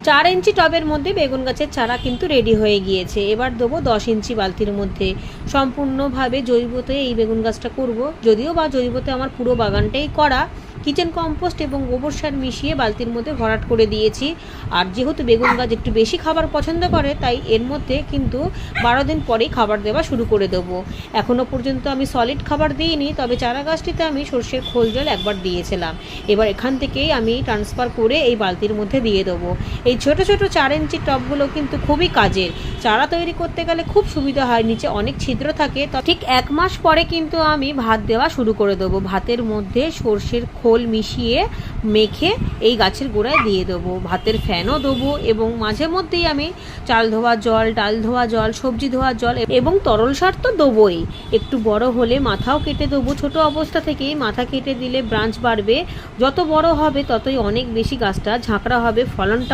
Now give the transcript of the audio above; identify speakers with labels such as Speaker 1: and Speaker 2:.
Speaker 1: 4 ইঞ্চি টবের মধ্যে বেগুন গাছের চারা কিন্তু রেডি হয়ে গিয়েছে। এবার দেবো 10 ইঞ্চি বালতির মধ্যে। সম্পূর্ণভাবে জৈবতে এই বেগুন গাছটা করব, যদিও বা জৈবতে আমার পুরো বাগানটাই করা। কিচেন কম্পোস্ট এবং গোবর সার মিশিয়ে বালতির মধ্যে ভরাট করে দিয়েছি। আর যেহেতু বেগুন গাছ একটু বেশি খাবার পছন্দ করে, তাই এর মধ্যে কিন্তু 12 দিন পরেই খাবার দেওয়া শুরু করে দেবো। এখনও পর্যন্ত আমি সলিড খাবার দিইনি, তবে চারা গাছটিতে আমি সর্ষের খোল জল একবার দিয়েছিলাম। এবার এখান থেকেই আমি ট্রান্সফার করে এই বালতির মধ্যে দিয়ে দেবো। এই ছোট ছোট 4 ইঞ্চি টবগুলো কিন্তু খুবই কাজের। চারা তৈরি করতে গেলে খুব সুবিধা হয়, নিচে অনেক ছিদ্র থাকে। ঠিক 1 মাস পরে কিন্তু আমি ভাত দেওয়া শুরু করে দেবো। ভাতের মধ্যে সর্ষের খোল মিশিয়ে মেখে এই গাছের গোড়ায় দিয়ে দেবো। ভাতের ফ্যানও দেবো এবং মাঝে মধ্যেই আমি চাল ধোয়া জল, ডাল ধোয়া জল, সবজি ধোয়া জল এবং তরল সার তো দেবোই। একটু বড় হলে মাথাও কেটে দেবো। ছোট অবস্থা থেকেই মাথা কেটে দিলে ব্রাঞ্চ বাড়বে, যত বড় হবে ততই অনেক বেশি গাছটা ঝাঁকড়া হবে, ফলনটাও